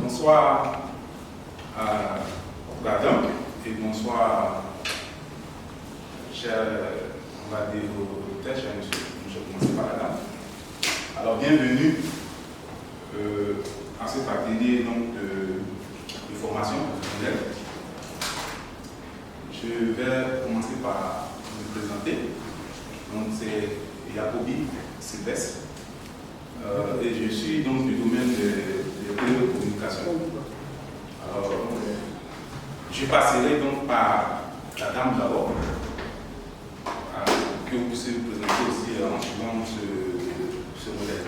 bonsoir à la dame et bonsoir, cher, on va dire, cher monsieur. Je vais commencer par la dame. Alors, bienvenue à cet atelier donc, de formation professionnelle. Je vais commencer par me présenter. Donc, c'est Jacobi Sylvestre. Et je suis donc du domaine des télécommunications. Alors, je passerai donc par la dame d'abord, que vous puissiez vous présenter aussi en suivant ce modèle.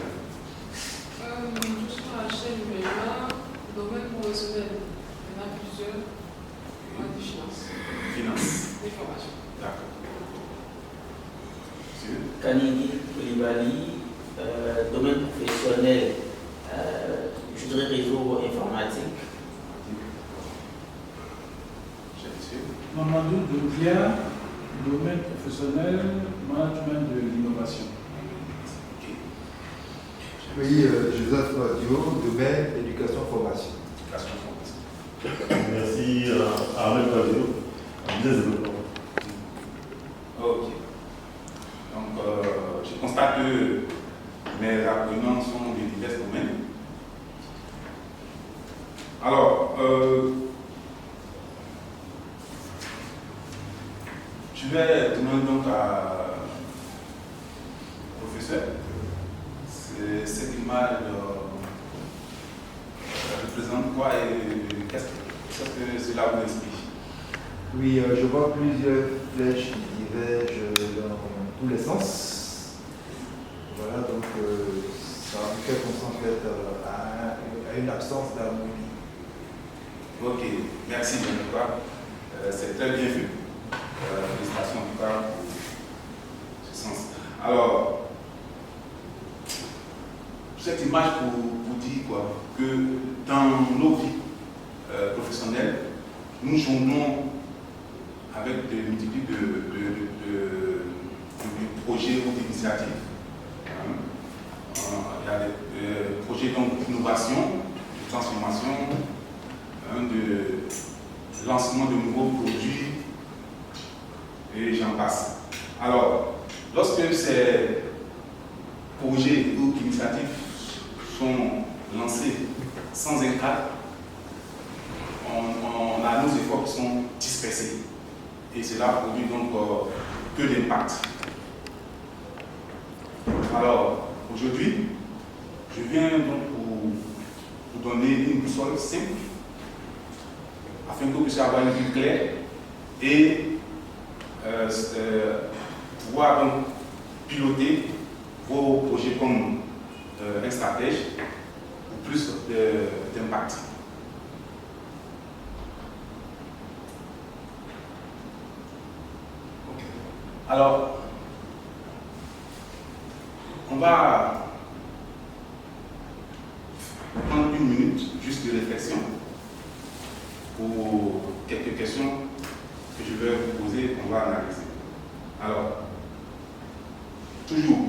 Je suis Rachel Mela, domaine professionnel. Il y en a plusieurs. Moi, du finance. Finance. Des formations. D'accord. Monsieur Kanini Koulibaly, domaine professionnel, je dirais réseau informatique. Cher monsieur. Mamadou Doudia, domaine professionnel, management de l'innovation. Ok. Oui, Joseph Dio, domaine éducation-formation. Éducation formation. Merci Armel Pavio, développement. Ok. Donc, je constate que mes apprenants sont de divers domaines. Alors, je vais demander donc à professeur, cette image représente quoi et qu'est-ce que cela vous explique? Oui, je vois plusieurs flèches qui divergent dans tous les sens. Voilà, donc ça me fait penser en fait à une absence d'harmonie. Ok, merci de me voir. C'est très bien vu. Félicitations en tout cas pour ce sens. Alors, cette image pour vous dire quoi, que dans nos vies professionnelles, nous jonglons avec des multitudes de projets ou d'initiatives. Il y a des projets d'innovation, de transformation, de lancement de nouveaux produits, et j'en passe. Alors, lorsque ces projets ou initiatives sont lancés sans un cadre, on a nos efforts qui sont dispersés. Et cela produit donc peu d'impact. Alors, aujourd'hui, je viens donc pour vous donner une boussole simple afin que vous puissiez avoir une vue claire et pouvoir donc piloter vos projets comme un stratège pour plus d'impact. Alors, on va prendre une minute juste de réflexion pour quelques questions que je vais vous poser et qu'on va analyser. Alors, toujours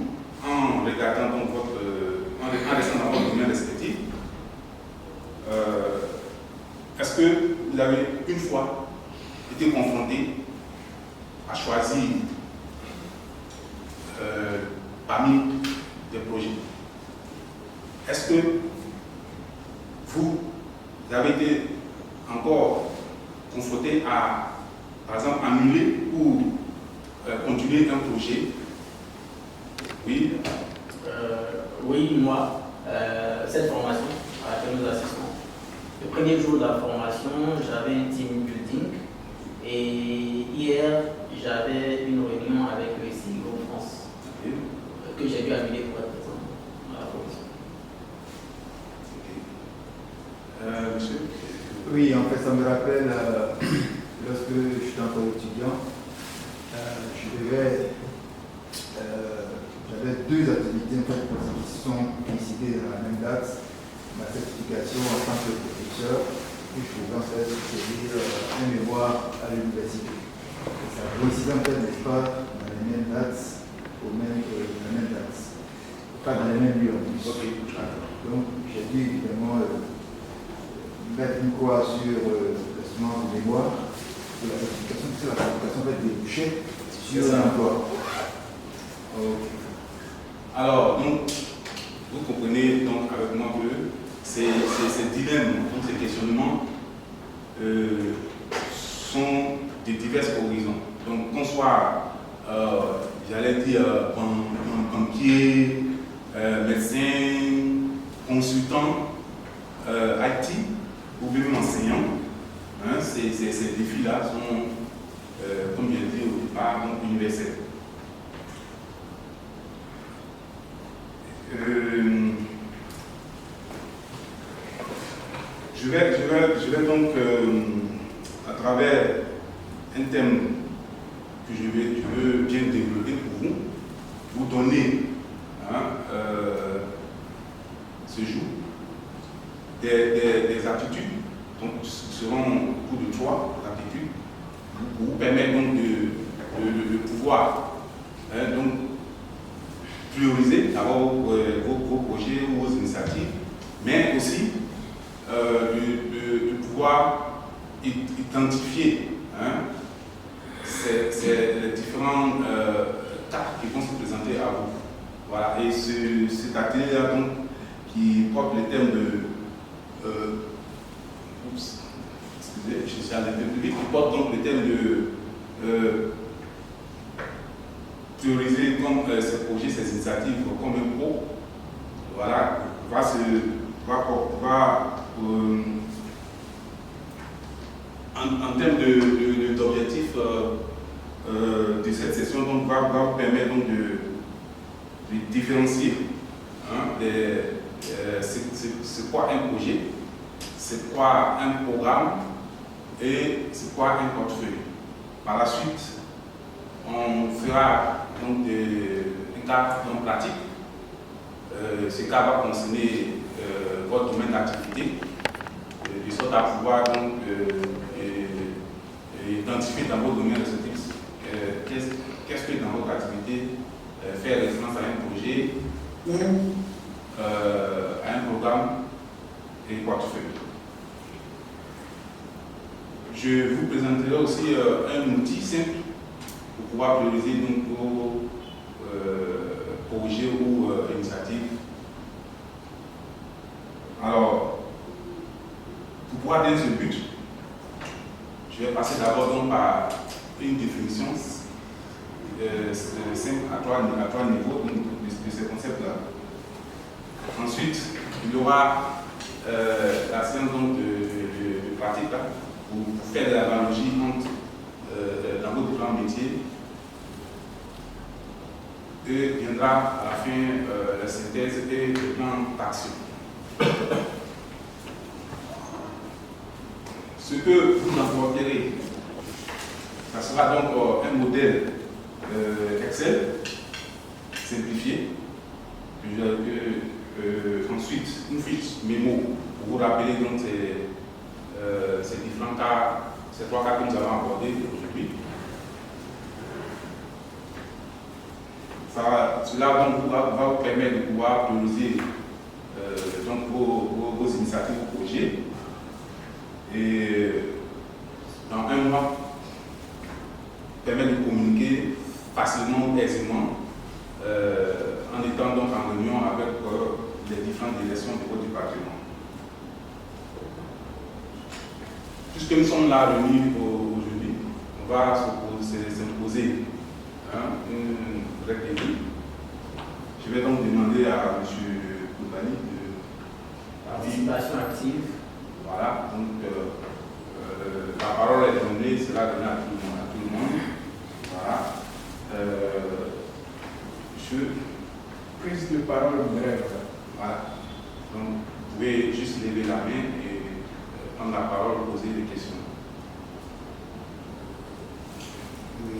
en regardant donc en restant dans votre domaine respectif, est-ce que vous avez une fois été confronté à choisir parmi des projets? Est-ce que vous avez été encore confronté à, par exemple, annuler ou continuer un projet? Oui. Oui, moi, cette formation à laquelle nous assistons, le premier jour de la formation, j'avais un team building et hier, j'avais une réunion avec le CEO France que j'ai dû annuler pour être présent à la formation. Monsieur? Oui, en fait, ça me rappelle lorsque j'étais encore étudiant, j'avais deux activités en fait, qui sont décidées à la même date. Ma certification en tant que professeur, puis je devais en fait succéder un mémoire à l'université. Ça coïncidait en fait, n'est-ce pas, dans les mêmes dates, la même date. Pas dans les mêmes lieux en plus. Ok. Donc j'ai dû évidemment une croix sur justement le mémoire de la certification, c'est la certification va déboucher sur l'emploi. Ok. Alors, donc, vous comprenez donc avec moi que ces dilemmes, donc ces questionnements sont de divers horizons. Donc, qu'on soit, j'allais dire, banquier, médecin, consultant, IT ou même enseignant, hein, ces défis-là sont, comme je l'ai dit au départ, donc universels. Je vais donc, à travers un thème que je veux bien développer pour vous donner ce jour des attitudes, donc ce seront au cours de 3 attitudes, pour vous permettre donc de pouvoir donc, prioriser d'abord vos projets ou vos initiatives, mais aussi de pouvoir identifier ces différents cas qui vont se présenter à vous. Voilà, et cet atelier-là donc qui porte le thème de excusez, je suis à qui porte donc le thème de prioriser comme ces projets, ces initiatives comme un pro, voilà, en termes d'objectifs de cette session, donc va vous permettre donc de différencier c'est quoi un projet, c'est quoi un programme et c'est quoi un portefeuille. Par la suite, on fera donc un cas pratique. Ce cas va concerner votre domaine d'activité, de sorte à pouvoir donc identifier dans votre domaine respectif qu'est-ce que dans votre activité fait référence à un projet ou à un programme et portefeuille. Je vous présenterai aussi un outil simple pour pouvoir prioriser donc vos projets ou initiatives. Alors, pour pouvoir atteindre ce but, je vais passer d'abord donc par une définition simple à trois niveaux de ces concepts-là. Ensuite, il y aura la séance donc de pratique là, pour faire de l'analogie entre dans vos différents métiers. Et viendra à la fin la synthèse et le plan d'action. Ce que vous apporterez, ça sera donc un modèle Excel simplifié. Ensuite, une fiche mémo pour vous rappeler donc ces différents cas, ces 3 cas que nous avons abordés aujourd'hui. Cela donc, va vous permettre de pouvoir prioriser donc vos initiatives, vos projets. Et dans un mois, permettre de communiquer facilement, aisément, en étant donc en réunion avec les différentes directions de votre département. Puisque nous sommes là réunis aujourd'hui, on va s'imposer une règle. Je vais donc demander à M. Koutani de participation active. Voilà, donc la parole est donnée, sera donnée à tout le monde. Voilà. Prise de parole brève. Voilà. Donc, vous pouvez juste lever la main et prendre la parole, poser des questions. Oui,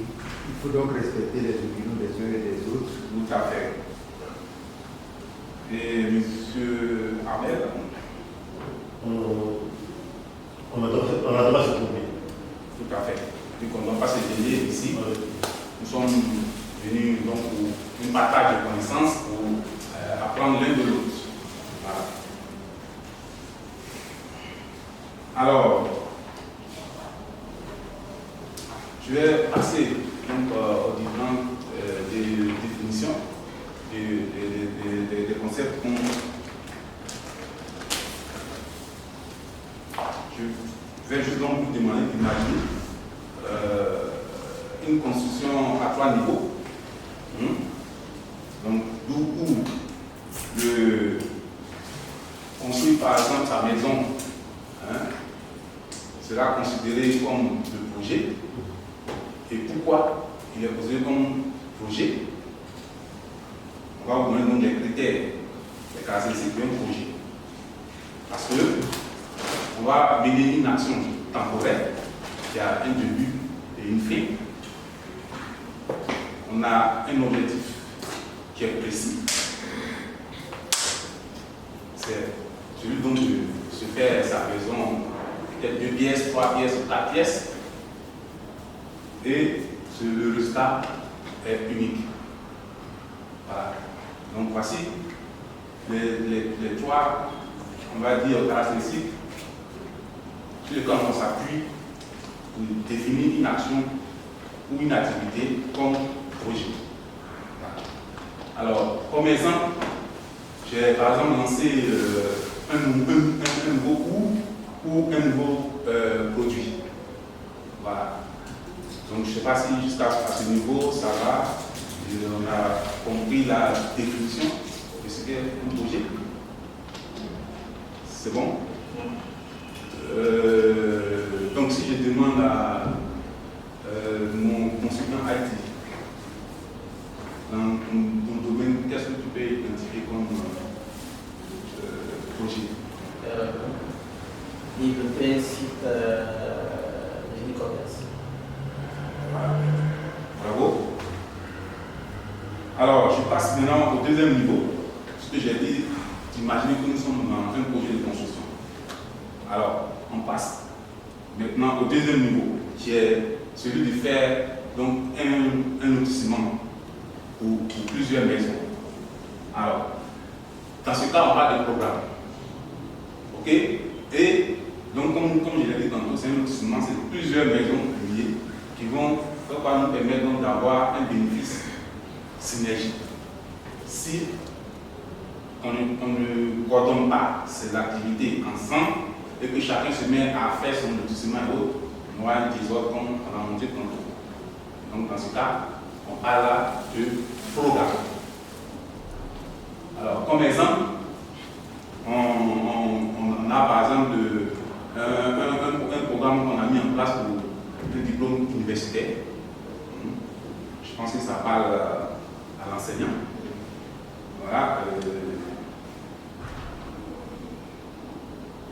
il faut donc respecter les opinions des uns et des autres. Tout à fait. Et M. Armel, on a droit à ce tournée. tout à fait. Donc, on ne doit pas se gêner ici. Nous sommes venus donc pour un partage de connaissances, pour apprendre l'un de l'autre. Voilà. Alors, je vais passer donc, aux différentes des définitions des concepts qu'on. Je vais juste donc vous demander d'imaginer une construction à 3 niveaux. Donc, où le construire par exemple sa maison sera considéré comme le projet. Et pourquoi il est considéré comme projet? On va vous donner donc les critères, les caractéristiques d'un projet. Parce que on va mener une action temporaire qui a un début et une fin. On a un objectif qui est précis. C'est celui donc de se faire sa maison, peut-être 2 pièces, 3 pièces ou 4 pièces. Et le résultat est unique. Voilà. Donc voici les 3, on va dire, caractéristiques sur lesquelles on s'appuie pour définir une action ou une activité comme projet. Voilà. Alors, comme exemple, j'ai par exemple lancé un nouveau cours ou un nouveau produit. Voilà. Donc, je ne sais pas si jusqu'à ce niveau, ça va. On a compris la définition de ce qu'est un projet. C'est bon? Donc, si je demande à mon consultant IT, dans ton domaine, qu'est-ce que tu peux identifier comme projet? Développer un site de e-commerce. Voilà. Bravo. Alors, je passe maintenant au deuxième niveau. Ce que j'ai dit, imaginez que nous sommes dans un projet de construction. Alors, on passe maintenant au deuxième niveau, qui est celui de faire donc, un lotissement pour plusieurs maisons. Alors, dans ce cas, on parle de programme. OK? Et donc, comme je l'ai dit tantôt, c'est un lotissement, c'est plusieurs maisons liées qui vont nous permettre d'avoir un bénéfice synergique. Si on ne coordonne pas ces activités ensemble et que chacun se met à faire son lotissement et autres, on aura un désordre comme on a montré tantôt. Donc dans ce cas, on parle là de programme. Alors comme exemple, on a par exemple un programme qu'on a mis en place pour le diplôme universitaire. Je pense que ça parle à l'enseignant. Voilà.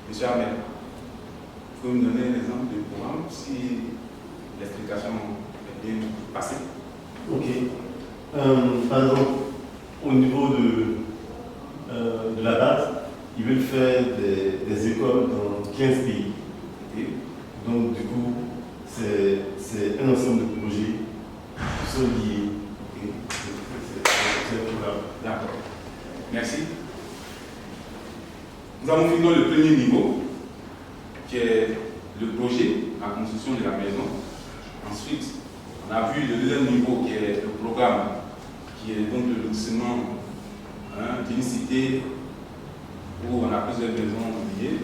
Monsieur Ahmed, vous pouvez me donner un exemple de programme si l'explication est bien passée? Ok. Par exemple, au niveau de la base, ils veulent faire des écoles dans 15 pays. Okay. Donc, du coup, c'est un ensemble de projets qui sont liés. Okay. C'est un programme. D'accord. Merci. Nous avons fini le premier niveau, qui est le projet, la construction de la maison. Ensuite, on a vu le deuxième niveau, qui est le programme, qui est donc le lotissement d'une cité où on a plusieurs maisons liées.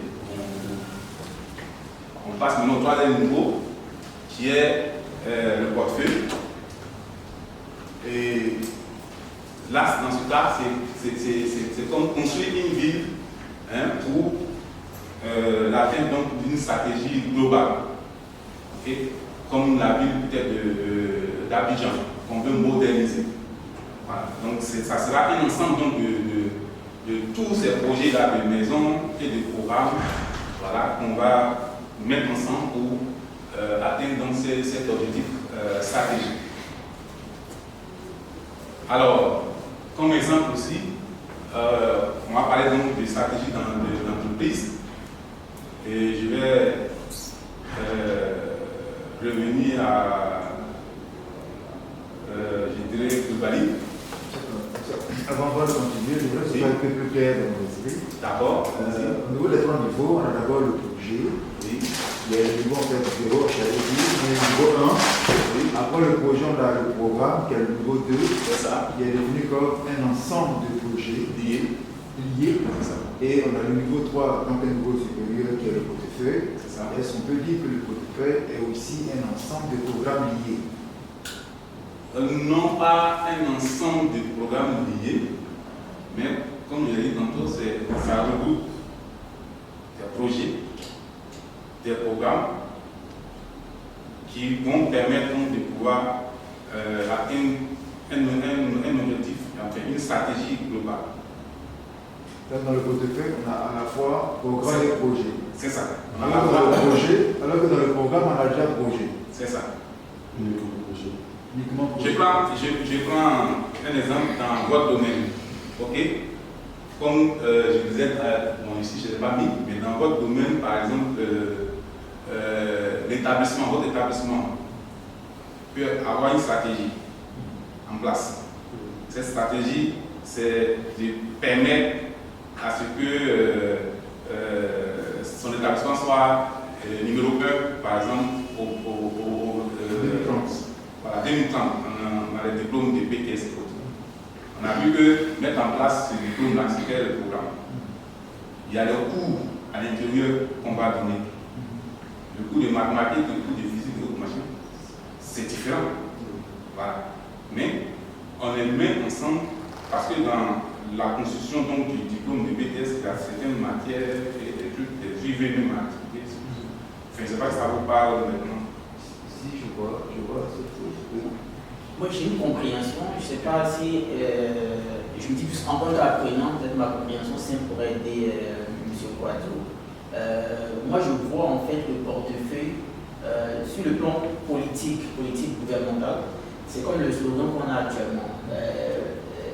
On passe maintenant au troisième niveau, qui est le portefeuille. Et là, dans ce cas, c'est comme construire une ville pour l'atteinte d'une stratégie globale. Okay? Comme la ville peut-être d'Abidjan, qu'on veut moderniser. Voilà. Donc ça sera un ensemble donc, de tous ces projets-là de maisons et de programmes, voilà, qu'on va mettre ensemble pour atteindre donc, cet objectif stratégique. Alors, comme exemple aussi, on va parler donc de stratégie dans l'entreprise. Et je vais revenir à, je dirais, Bali. Avant de continuer, je voudrais que ce soit un peu plus clair dans mon esprit. D'accord. Au niveau des trois niveaux, on a d'abord le projet. Oui. Il y a le niveau en fait 0, j'allais dire, mais le niveau 1. Oui. Après le projet, on a le programme qui est le niveau 2. C'est ça. Il est défini comme un ensemble de projets Lié. liés. C'est ça. Et on a le niveau 3, donc un niveau supérieur qui est le portefeuille. C'est ça. Est-ce qu'on peut dire que le portefeuille est aussi un ensemble de programmes liés? Non pas un ensemble de programmes liés, mais comme je l'ai dit tantôt, ça regroupe des projets, des programmes qui vont permettre donc de pouvoir atteindre un objectif, enfin une stratégie globale. Donc, dans le portefeuille, on a à la fois programme et projet. C'est ça. Alors que dans le programme, on a déjà projet. C'est ça. Uniquement projet. Je prends un exemple dans votre domaine. Ok? Comme je disais, bon, ici je ne l'ai pas mis, mais dans votre domaine, par exemple, l'établissement, votre établissement peut avoir une stratégie en place. Cette stratégie, c'est de permettre à ce que son établissement soit numéro 1, par exemple, au 2030, on a les diplômes de BTS et autres. On a vu que mettre en place ce diplôme-là, c'est le programme. Il y a le cours à l'intérieur qu'on va donner. Le cours de mathématiques, le cours de physique et autres machines, c'est différent. Voilà. Mais on les met ensemble parce que dans la construction donc, du diplôme de BTS, il y a certaines matières et des trucs, des UV même à activité. Enfin, je ne sais pas si ça vous parle maintenant. Si, je vois cette chose. Oui. Moi, j'ai une compréhension. Je ne sais pas si. Je me dis plus en tant qu'apprenant, peut-être ma compréhension simple pourrait aider M. Kouadio. Moi, je vois en fait le portefeuille sur le plan politique gouvernemental. C'est comme le slogan qu'on a actuellement.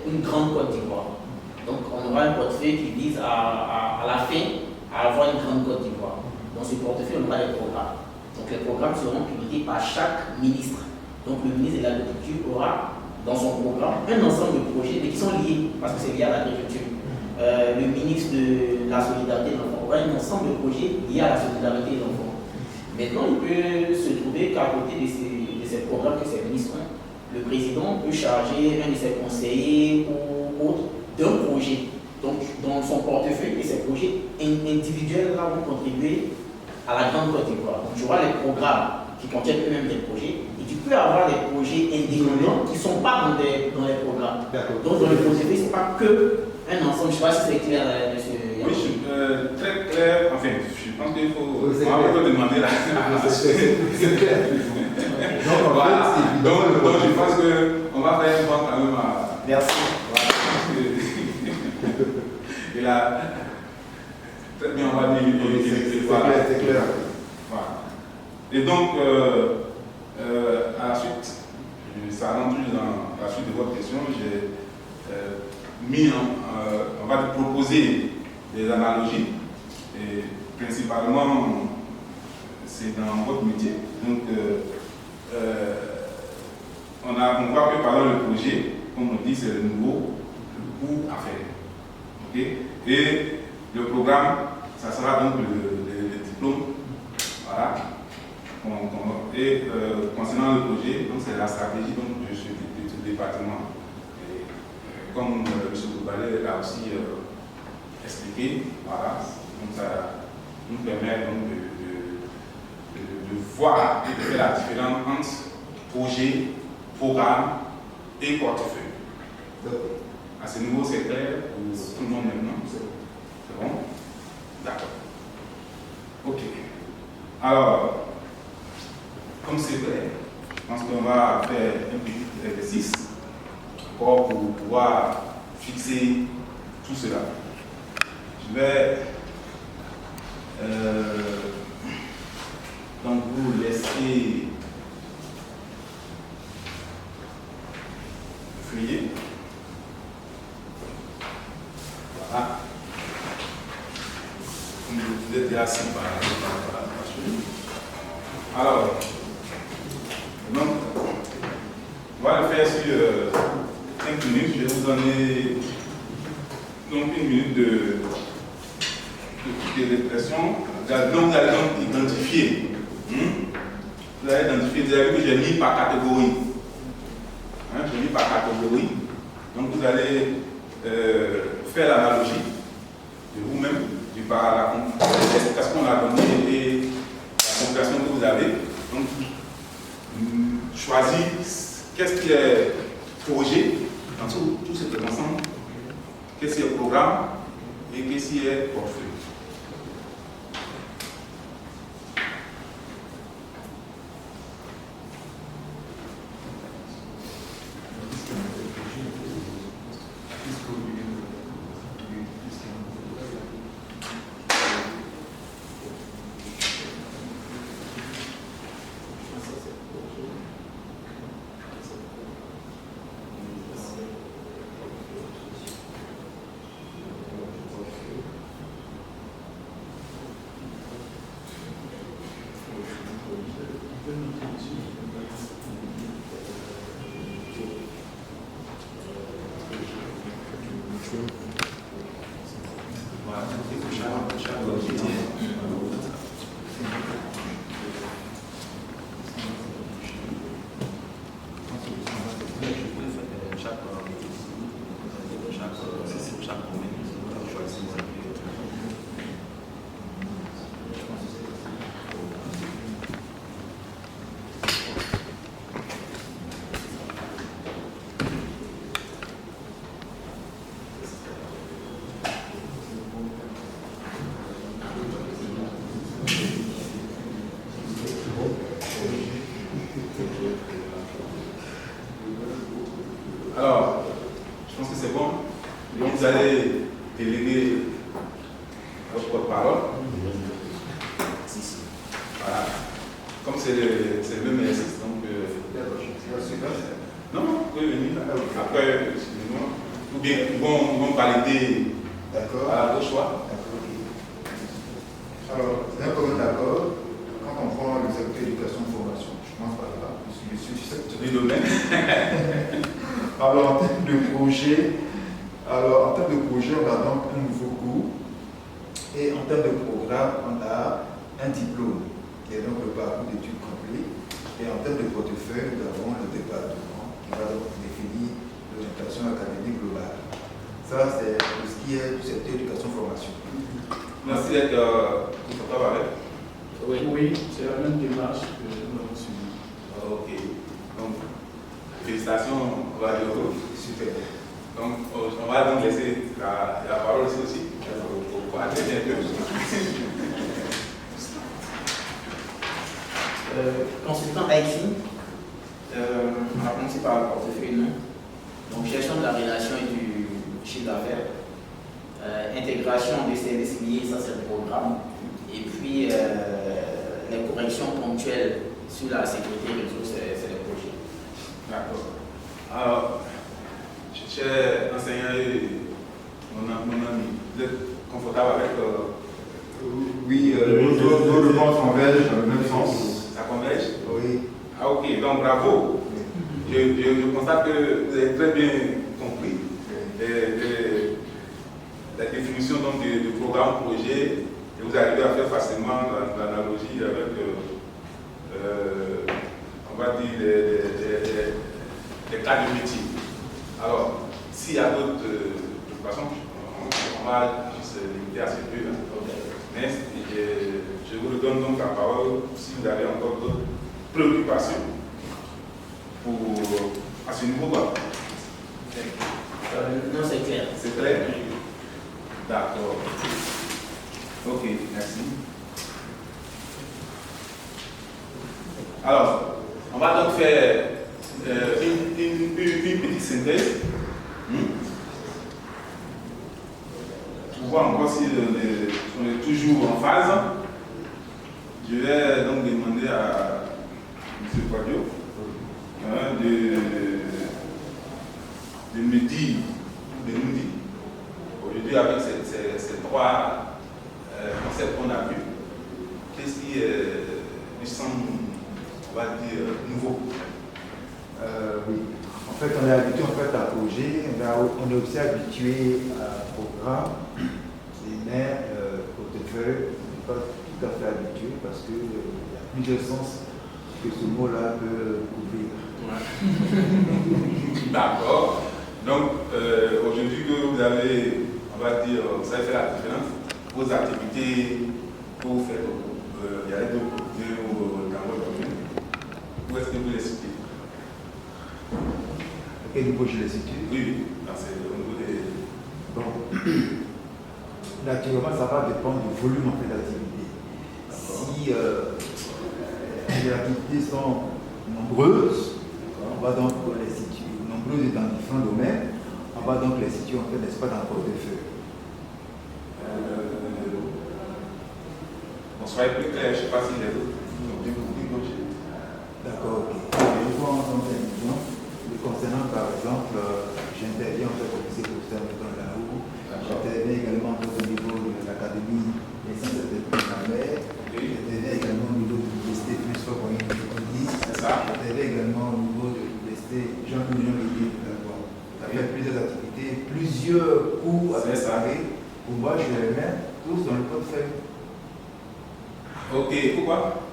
Une grande Côte d'Ivoire. Donc, on aura un portefeuille qui vise à la fin à avoir une grande Côte d'Ivoire. Dans ce portefeuille, on aura des programmes. Donc, les programmes seront pilotés par chaque ministre. Donc, le ministre de l'Agriculture aura dans son programme un ensemble de projets, mais qui sont liés, parce que c'est lié à l'agriculture. Le ministre de la Solidarité de l'Enfant aura un ensemble de projets liés à la solidarité de l'enfant. Maintenant, il peut se trouver qu'à côté de ces programmes que ces ministres ont, le président peut charger un de ses conseillers ou autre d'un projet. Donc, dans son portefeuille, et ces projets individuels là vont contribuer à la grande Côte d'Ivoire. Donc, tu auras les programmes qui contiennent eux-mêmes des projets, et tu peux avoir des projets indépendants qui ne sont pas dans les programmes. Donc, dans le portefeuille, ce n'est pas qu'un ensemble. Je ne sais pas si c'est clair, monsieur. Oui, très clair. Enfin, je pense qu'il faut demander là. C'est clair. Donc, voilà. Donc, je pense qu'on va faire un point quand même à. Merci. Voilà. Et là, très bien, on va dire. C'est clair. Voilà. Et donc, à la suite, ça rentre dans la suite de votre question, j'ai on va proposer des analogies, et principalement, c'est dans votre métier. Donc, on voit que par le projet, comme on dit, c'est le nouveau, le coût à faire. Okay? Et le programme, ça sera donc le diplôme. Voilà. Et concernant le projet, c'est la stratégie donc, de ce département. Et, comme M. Koubalé l'a aussi expliqué, voilà, donc ça nous permet donc, de voir et de faire la différence entre projet, programme et portefeuille. À ce niveau, c'est clair pour tout le monde maintenant. C'est bon? D'accord. Ok. Alors, comme c'est clair, je pense qu'on va faire un petit exercice encore pour pouvoir fixer tout cela. Je vais donc vous laisser feuiller. Voilà. Comme je vous ai déjà assis par la suite. Alors, donc, on va le faire sur 5 minutes. Je vais vous donner donc 1 minute de répression, donc vous allez donc identifier. Vous allez identifier, vous avez vu que j'ai mis par catégorie. J'ai mis par catégorie. Donc vous allez faire l'analogie de vous-même, par l'explication qu'on a donnée et la compréhension que vous avez. Donc, choisir qu'est-ce qui est projet dans tout cet ensemble, qu'est-ce qui est programme et qu'est-ce qui est portefeuille. Alors, je pense que c'est bon. Donc, vous allez déléguer votre porte-parole. Voilà. Comme c'est le même exercice, donc. Non, vous pouvez venir. Après, excusez-moi. Ou bien, ils vont valider à vos choix. Alors, c'est un commun d'accord. Quand on prend le secteur éducation formation, je commence par là, je suis du secteur du domaine. Alors, en termes de projet, on a donc un nouveau cours. Et en termes de programme, on a un diplôme, qui est donc le parcours d'études complet. Et en termes de portefeuille, nous avons le département, qui va donc définir l'orientation académique globale. Ça, c'est tout ce qui est du secteur éducation-formation. Merci d'être confortable avec. Oui, c'est la même démarche que nous avons suivie. Ok. Donc, félicitations, on va dire. Super. Donc, on va donc laisser la parole ici aussi pour intervenir un peu. Consultant IT, on va commencer par le portefeuille non. Donc, gestion de la relation et du chiffre d'affaires. Intégration des services liés, ça c'est le programme. Et puis, les corrections ponctuelles sur la sécurité réseau, c'est le projet. D'accord. Alors, cher enseignant et mon ami, vous êtes confortable avec Oui, nos réponses convergent dans le même sens. ça converge? Oui. Ah ok, donc bravo. Je constate que vous avez très bien compris la définition donc, du programme projet et vous arrivez à faire facilement l'analogie avec, on va dire, des cas de métier. Alors, s'il y a d'autres préoccupations, on va juste limiter à ces deux. Mais je vous redonne donc la parole si vous avez encore d'autres préoccupations à ce niveau. Non, c'est clair. C'est clair? D'accord. Ok, merci. Alors, on va donc faire une petite synthèse pour voir encore si on est toujours en phase. Je vais donc demander à M. Quadio de me dire, de nous dire, aujourd'hui avec ces trois concepts qu'on a vus, qu'est-ce qui lui semble, on va dire, nouveau? Oui. En fait, on est habitué à projet, on est aussi habitué à programme, mais portefeuille, je ne suis pas tout à fait habitué parce qu'il y a plusieurs sens que ce mot-là peut couvrir. D'accord. Donc, aujourd'hui que vous avez, on va dire, vous avez fait la différence, vos activités que vous faites, il y a des projets dans votre domaine, où est-ce que vous les situez? À quel niveau je les situe? Oui, c'est au niveau des... Bon, naturellement, ça va dépendre du volume en fait d'activité. Si les activités sont nombreuses, on va donc les situer, nombreuses dans différents domaines, on va donc les situer en fait, n'est-ce pas, dans le portefeuille. On soyez plus clair, je ne sais pas si les autres ont bien compris. D'accord, ok. Je vois en tant qu'individu, concernant par exemple, j'interviens en fait au lycée professeur de Laou, j'interviens également au niveau de l'académie des sciences et techniques en mer, j'interviens également au niveau de l'université plus fort pour j'interviens également au niveau de l'université Jean-Louis Guédier de la Guadeloupe. Ça fait plusieurs activités, plusieurs cours à préparer. Pour moi, je les mets tous dans le portefeuille. Ok, pourquoi?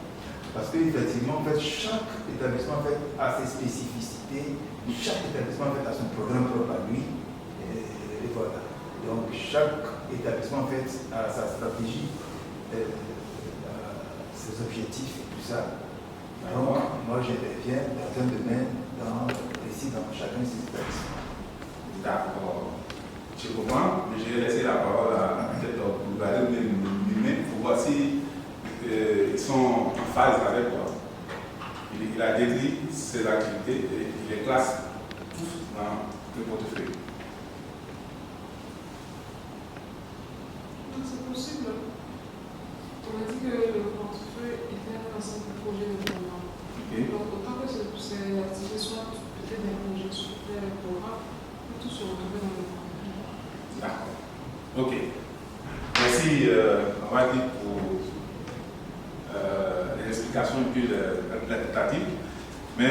Parce qu'effectivement, en fait, chaque établissement en fait, a ses spécificités, chaque établissement en fait, a son programme propre à lui. Et voilà. Donc, chaque établissement en fait, a sa stratégie, ses objectifs et tout ça. Donc, moi, j'interviens dans un domaine, dans chacun de ces établissements. D'accord. Je comprends, mais je vais laisser la parole à peut-être pour regarder lui-même pour voir si ils sont en phase avec toi. Il a décrit ses activités et il les classe tous dans le portefeuille. C'est possible. On a dit que le portefeuille était un ensemble de projets de programme. Okay. Donc, autant que ces activités soient peut-être des projets sur les programmes, tout se retrouver dans le portefeuille. D'accord. Ok. Merci, on va dire, pour les explications et puis la tentative. Mais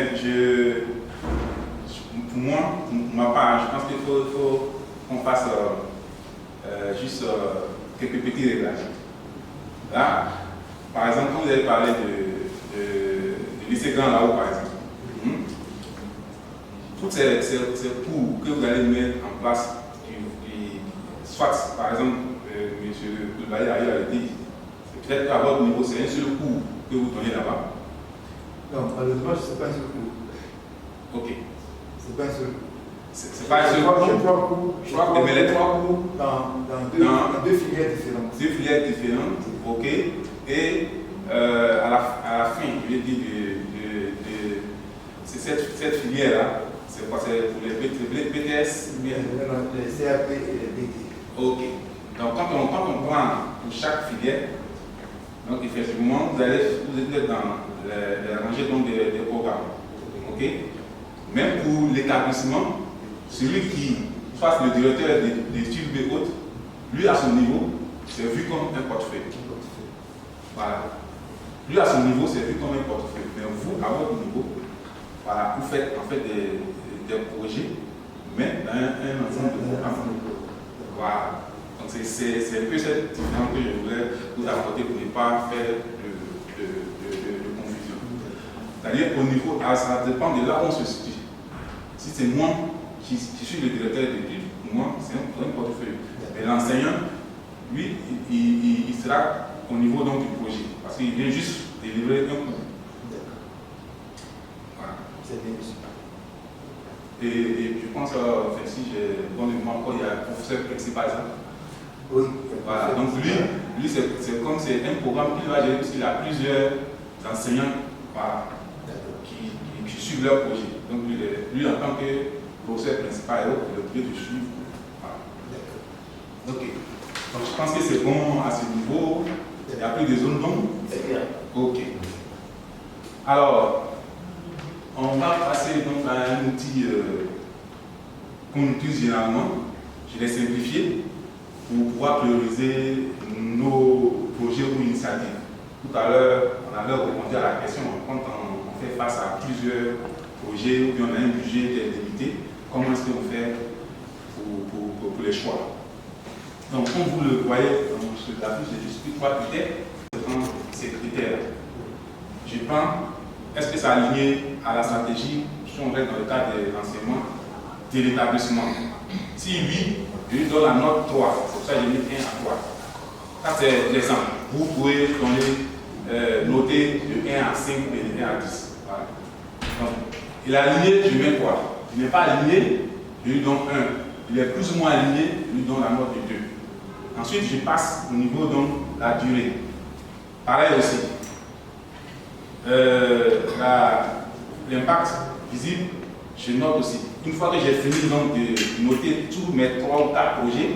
pour moi, pour ma part, je pense qu'il faut qu'on fasse juste quelques petits réglages. Là, par exemple, quand vous avez parlé de lycée Grand Laou, par exemple, tous ces cours que vous allez mettre en place, soit, par exemple, M. Koulibaly a dit, c'est peut-être qu'à votre niveau, c'est un seul cours que vous donnez là-bas. Non, malheureusement, ce n'est pas un seul cours. Ok. C'est pas un seul cours. C'est pas un seul cours. J'ai trois cours. Je crois que les trois cours dans deux filières différentes. Deux filières différentes, ok. Et à la fin, je vais dire, c'est cette filière-là, c'est quoi? C'est pour les BTS? Les CAP et les BT. Ok. Donc quand on prend pour chaque filière, donc effectivement, vous êtes dans les rangées des programmes. Ok. Même pour l'établissement, celui qui fasse le directeur d'études et autres, lui à son niveau, c'est vu comme un portefeuille. Voilà. Lui à son niveau, c'est vu comme un portefeuille. Mais vous, à votre niveau, voilà, vous faites en fait des projets, mais dans un ensemble de programmes. Voilà. Donc c'est un peu cette différence que je voulais vous apporter pour ne pas faire de confusion. C'est-à-dire qu'au niveau, ça dépend de là où on se situe. Si c'est moi qui suis le directeur d'études, pour moi, c'est un portefeuille. Mais l'enseignant, lui, il sera au niveau donc, du projet. Parce qu'il vient juste délivrer un cours. Voilà. C'est bien sûr. Et je pense, si j'ai bon mémoire, il y a un professeur principal. Ça. Oui. Voilà. Donc lui c'est comme c'est un programme qu'il va gérer parce qu'il a plusieurs enseignants voilà, qui suivent leur projet. Donc lui en tant que professeur principal, il est obligé de suivre. Voilà. Ok. Donc je pense que c'est bon à ce niveau. Il n'y a plus de zones d'ombre. C'est clair. Ok. Alors, on va passer donc à un outil qu'on utilise généralement. Je l'ai simplifié pour pouvoir prioriser nos projets ou initiatives. Tout à l'heure, on avait répondu à la question quand on fait face à plusieurs projets ou bien on a un budget qui est limité, comment est-ce qu'on fait pour les choix. Donc, comme vous le voyez sur la fiche, j'ai juste pris 3 critères. Selon ces critères, je prends, est-ce que c'est aligné à la stratégie si on reste dans le cadre de l'enseignement de l'établissement? Si oui, je lui donne la note 3. C'est pour ça que j'ai mis 1 à 3. Ça, c'est l'exemple. Vous pouvez donner, noter de 1 à 5 et de 1 à 10. Voilà. Donc, il est aligné, je mets 3. Il n'est pas aligné, je lui donne 1. Il est plus ou moins aligné, je lui donne la note de 2. Ensuite, je passe au niveau de la durée. Pareil aussi. L'impact visible, je note aussi. Une fois que j'ai fini donc, de noter tous mes 3 ou 4 projets,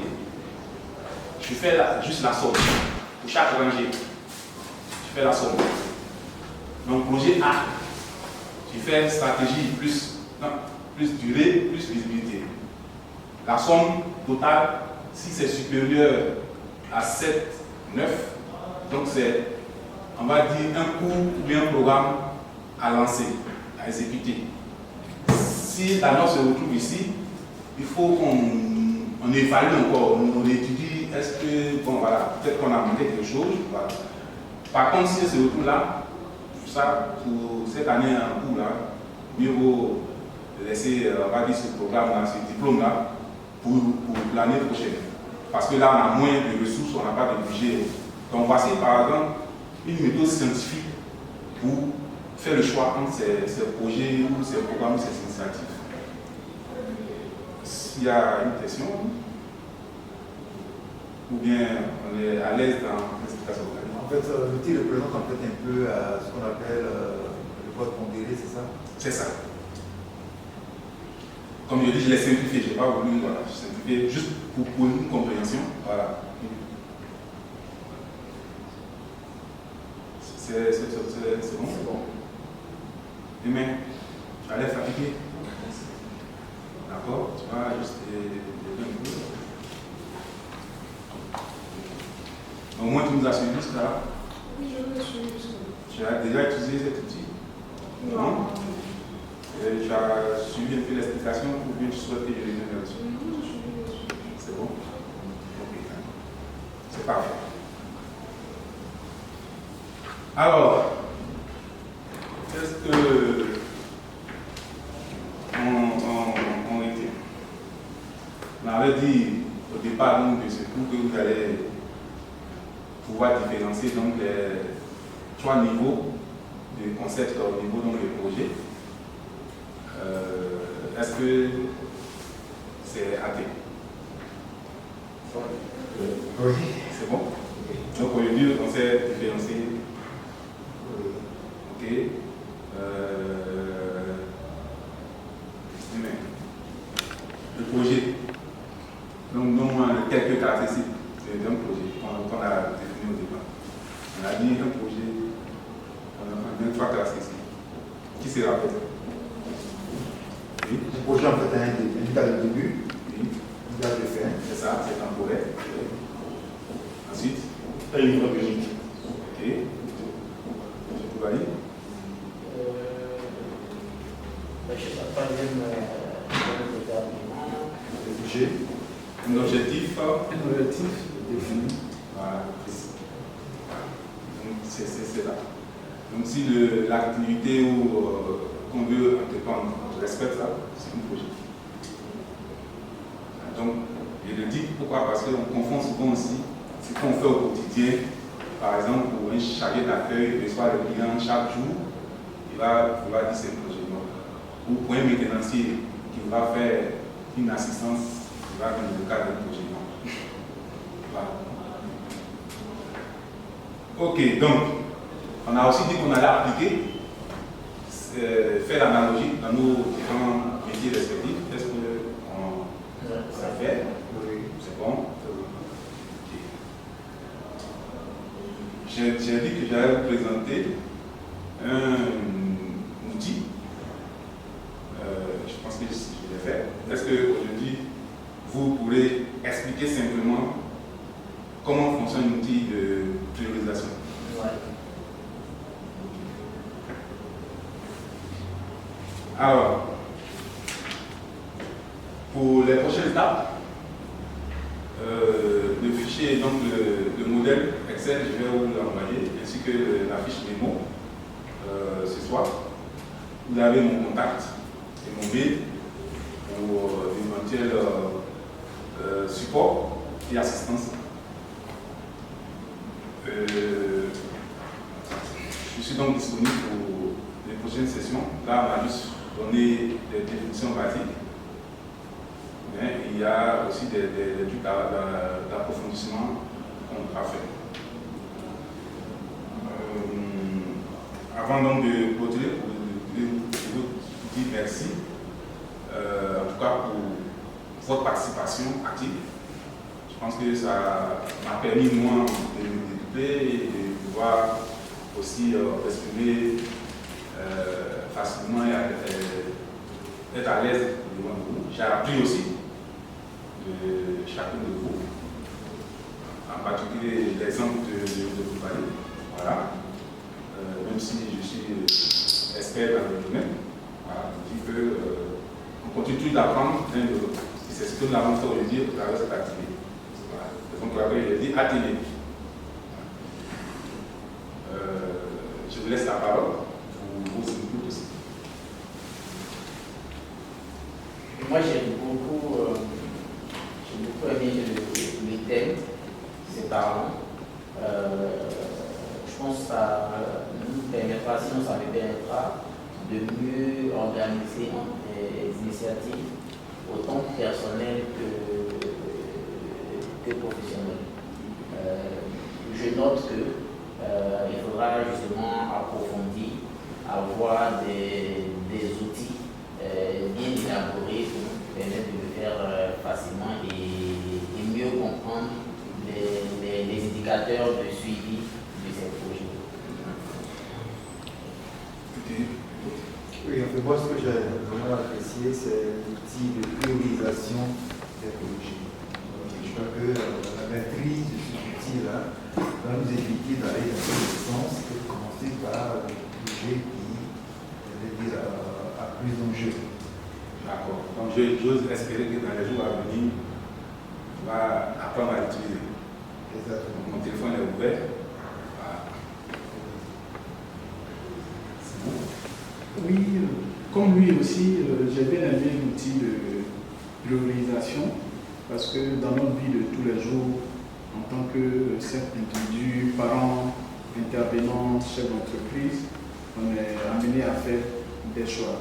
je fais juste la somme. Pour chaque rangée, je fais la somme. Donc, projet A, je fais stratégie plus durée, plus visibilité. La somme totale, si c'est supérieur à 7, 9, donc c'est, on va dire, un cours ou bien un programme à lancer, à exécuter. Si la note se retrouve ici, il faut qu'on évalue encore, on étudie, est-ce que, bon voilà, peut-être qu'on a manqué quelque chose. Voilà. Par contre, si elle se retrouve là, ça, pour cette année en cours là, mieux vaut laisser, on va dire, ce programme-là, ce diplôme-là, pour l'année prochaine. Parce que là, on a moins de ressources, on n'a pas de budget. Donc voici par exemple une méthode scientifique pour faire le choix entre ces projets ou ces programmes ou ces initiatives. S'il y a une question, ou bien on est à l'aise dans l'explication. En fait, l'outil représente en fait un peu ce qu'on appelle le vote pondéré, c'est ça? C'est ça. Comme je dis, je l'ai simplifié, je n'ai pas voulu simplifier juste pour une compréhension. Voilà. C'est bon? C'est bon. Demain, tu as l'air fatigué. D'accord? Tu vas juste lever un peu. Au moins, tu nous as suivi jusqu'à. Oui, je vous ai suivi jusqu'à. Tu as déjà utilisé cet outil? Non. Et tu as suivi un peu l'explication ou bien tu souhaites que je revienne là-dessus? Non, je suis. C'est bon? Ok. C'est parfait. Alors, qu'est-ce que on était? On avait dit au départ donc, de ce cours que vous allez pouvoir différencier donc, les 3 niveaux de concepts au niveau donc, des projets. Est-ce que c'est athée? Oui. C'est bon? Donc aujourd'hui, on s'est différencié. Ok. Le projet. Donc, nous avons quelques caractéristiques d'un projet qu'on a défini au départ. On a dit un projet, on a 3 caractéristiques. Qui se rappelle? Oui. Le projet en fait a une date de début, Oui. une date de fin. C'est ça, c'est temporaire. Ensuite, Un livre unique. ok. Je peux aller. Je ne sais pas, Le budget, Un objectif. Un objectif défini. Voilà. Donc, c'est là. Donc, si l'activité qu'on veut entreprendre respecte ça, c'est un projet. Donc, je le dis pourquoi? Parce qu'on confond souvent aussi ce qu'on fait au quotidien. Par exemple, pour un chargé d'accueil, il reçoit le client chaque jour, il va dire c'est un projet. Ou pour un maintenancier qui va faire une assistance, il va dans le cadre d'un projet. Voilà. Ok, donc, on a aussi dit qu'on allait appliquer, faire l'analogie dans nos différents métiers respectifs. Est-ce qu'on ça fait? oui. C'est bon? Ok. J'ai dit que j'allais vous présenter un outil. Je pense que je l'ai fait. Est-ce qu'aujourd'hui, vous pourrez expliquer simplement comment fonctionne l'outil de priorisation? Ouais. Alors, pour les prochaines étapes, le fichier, donc le le modèle Excel, je vais vous l'envoyer, ainsi que la fiche démo ce soir. Vous avez mon contact et mon mail pour éventuel support et assistance. Je suis donc disponible pour les prochaines sessions. Là, on a juste donné des définitions basiques. Mais il y a aussi des trucs d'approfondissement qu'on pourra faire. Avant donc de clôturer, je vous dire merci. En tout cas pour votre participation active. Je pense que ça m'a permis moi de me développer et de pouvoir aussi exprimer facilement et être à l'aise devant vous. J'ai appris aussi de chacun de vous, en particulier l'exemple de vous parler. Voilà. Même si je suis expert dans le domaine, voilà, je dis qu'on continue toujours d'apprendre l'un de l'autre. C'est ce que nous avons fait aujourd'hui à travers cette activité. Voilà. Donc, après, j'ai dit atelier. Je vous laisse la parole pour vos inputs aussi. Moi, j'ai beaucoup aimé le thème, c'est parlant. Je pense que ça nous permettra, sinon ça me permettra de mieux organiser des initiatives autant personnelles que professionnelles. Je note que il faudra justement approfondir, avoir des outils bien élaborés pour nous permettre de le faire facilement et mieux comprendre les indicateurs de suivi de ces projets. Oui, en fait, moi, ce que j'ai vraiment apprécié, c'est l'outil de priorisation des projets. Je crois que la maîtrise de cet outil-là va nous éviter d'aller dans le sens et de commencer par des projets qui à plus d'enjeux. D'accord. Donc, j'ose espérer que dans les jours à venir, on va apprendre à l'utiliser. Exactement. Mon téléphone est ouvert. Voilà. Oui, comme lui aussi, j'ai bien aimé l'outil de priorisation parce que dans notre vie de tous les jours, en tant que simple individu, parent, intervenant, chef d'entreprise, on est amené à faire des choix.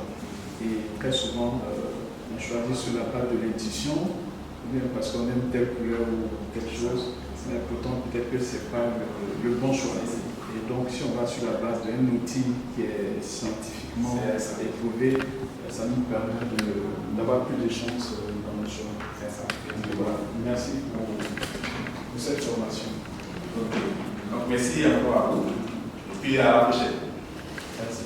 Et très souvent, on choisit sur la base de l'intuition, ou bien parce qu'on aime telle couleur ou quelque chose, mais pourtant peut-être que ce n'est pas le bon choix. Et donc, si on va sur la base d'un outil qui est scientifiquement éprouvé, ça nous permet d'avoir plus de chances dans notre choix. C'est ça. Voilà. Merci pour cette formation. Donc, merci encore à vous. Et puis à la prochaine. Merci.